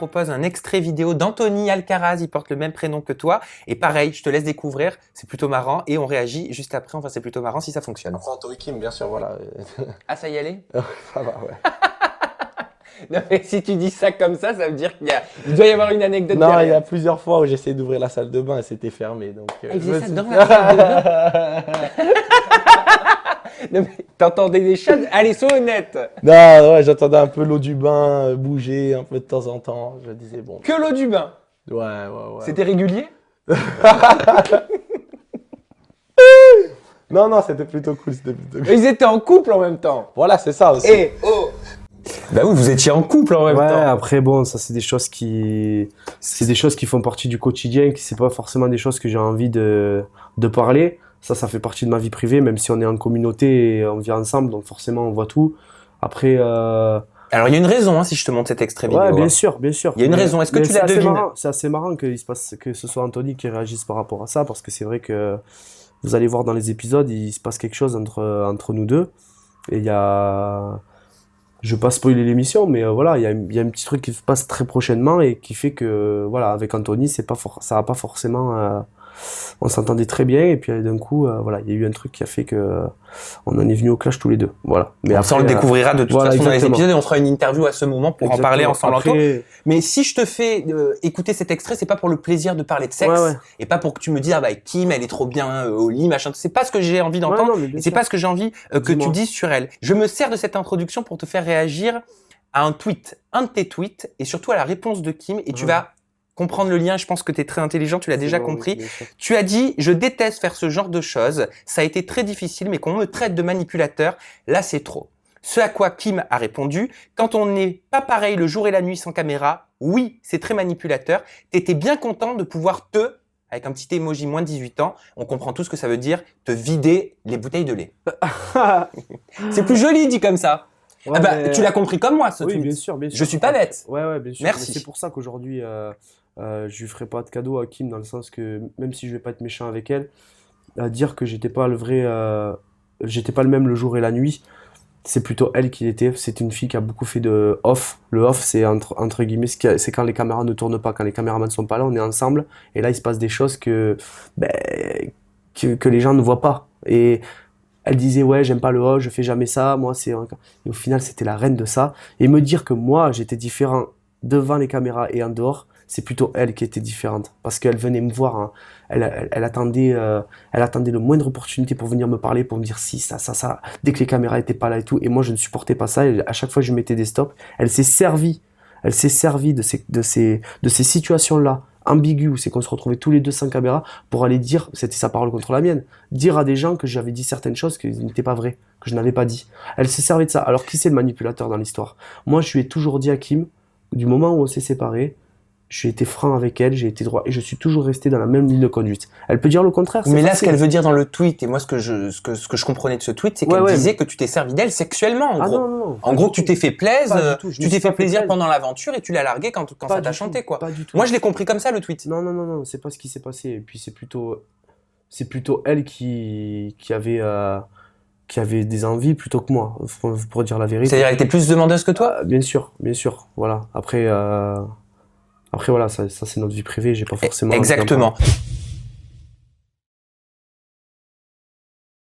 propose un extrait vidéo d'Anthony Alcaraz, il porte le même prénom que toi. Et pareil, je te laisse découvrir, c'est plutôt marrant et on réagit juste après, enfin c'est plutôt marrant si ça fonctionne. Après Anthony Kim, bien sûr, voilà. Ah, ça y allait? Ça va, ouais. Non mais si tu dis ça comme ça veut dire il doit y avoir une anecdote Non, derrière. il y a plusieurs fois où j'essayais d'ouvrir la salle de bain et c'était fermé. Donc, Il faisait ça dans la salle de bain. Non mais t'entendais des chats? Allez, sois honnête. Non, ouais, j'entendais un peu l'eau du bain bouger un peu de temps en temps. Je disais bon. Que l'eau du bain. Ouais. C'était régulier? Non, c'était plutôt cool, Ils étaient en couple en même temps. Voilà, c'est ça aussi. Et oh. Bah oui, vous étiez en couple en même Ouais, temps. après bon, ça c'est des choses qui font partie du quotidien, qui c'est pas forcément des choses que j'ai envie de parler. Ça fait partie de ma vie privée, même si on est en communauté et on vit ensemble, donc forcément on voit tout. Après, Alors il y a une raison hein, si je te montre cet extrait vidéo. ouais, bien hein. sûr. Il y a une raison. Est-ce que tu la devines? C'est assez marrant que ce soit Anthony qui réagisse par rapport à ça, parce que c'est vrai que vous allez voir dans les épisodes, il se passe quelque chose entre nous deux. Et il y a, je vais pas spoiler l'émission, mais voilà, il y a un petit truc qui se passe très prochainement et qui fait que voilà, avec Anthony, ça va pas forcément. On s'entendait très bien et puis d'un coup, voilà, il y a eu un truc qui a fait que on en est venu au clash tous les deux. Voilà. Mais après, on le découvrira de toute façon dans les exactement. épisodes et on fera une interview à ce moment pour en parler ensemble. Après... Mais si je te fais écouter cet extrait, c'est pas pour le plaisir de parler de sexe et pas pour que tu me dises ah bah Kim, elle est trop bien au lit, machin. C'est pas ce que j'ai envie d'entendre et c'est pas ce que j'ai envie que tu dises sur elle. Je me sers de cette introduction pour te faire réagir à un de tes tweets et surtout à la réponse de Kim et tu vas comprendre le lien, je pense que tu es très intelligent, tu l'as déjà compris. Tu as dit « Je déteste faire ce genre de choses, ça a été très difficile, mais qu'on me traite de manipulateur, là c'est trop. » Ce à quoi Kim a répondu « Quand on n'est pas pareil le jour et la nuit sans caméra, oui, c'est très manipulateur. T'étais bien content de pouvoir avec un petit emoji moins de 18 ans, on comprend tout ce que ça veut dire, te vider les bouteilles de lait. » C'est plus joli dit comme ça. Ouais, ah bah, tu l'as compris comme moi, ce tweet. Bien sûr. Je suis pas bête. Ouais, bien sûr. Merci. C'est pour ça qu'aujourd'hui, je lui ferai pas de cadeau à Kim, dans le sens que, même si je vais pas être méchant avec elle, à dire que j'étais pas le même le jour et la nuit, c'est plutôt elle qui l'était. C'est une fille qui a beaucoup fait de off. Le off, c'est entre guillemets, c'est quand les caméras ne tournent pas, quand les caméramans ne sont pas là, on est ensemble, et là, il se passe des choses que les gens ne voient pas. Et elle disait ouais, j'aime pas le off, je fais jamais ça, moi et au final c'était la reine de ça. Et me dire que moi j'étais différent devant les caméras et en dehors, c'est plutôt elle qui était différente, parce qu'elle venait me voir, hein. Elle attendait le moindre opportunité pour venir me parler, pour me dire si ça, dès que les caméras étaient pas là et tout, et moi je ne supportais pas ça, et à chaque fois je mettais des stops. Elle s'est servie de ces situations là ambigu, c'est qu'on se retrouvait tous les deux sans caméra, pour aller dire, c'était sa parole contre la mienne, dire à des gens que j'avais dit certaines choses qui n'étaient pas vraies, que je n'avais pas dit. Elle s'est servie de ça. Alors qui c'est le manipulateur dans l'histoire? Moi je lui ai toujours dit à Kim, du moment où on s'est séparés, j'ai été franc avec elle, j'ai été droit, et je suis toujours resté dans la même ligne de conduite. Elle peut dire le contraire. Mais là, ce qu'elle veut dire dans le tweet, et moi ce que je comprenais de ce tweet, c'est qu'elle disait que tu t'es servi d'elle sexuellement, en gros. Non. En gros, tu t'es fait plaisir, tu t'es fait plaisir pendant l'aventure et tu l'as largué quand ça t'a chanté, quoi. Pas du tout. Moi, je l'ai compris comme ça, le tweet. Non, c'est pas ce qui s'est passé. Et puis c'est plutôt elle qui avait des envies plutôt que moi, pour dire la vérité. C'est-à-dire, elle était plus demandeuse que toi? Bien sûr, voilà. Après voilà, ça c'est notre vie privée, j'ai pas forcément... Exactement.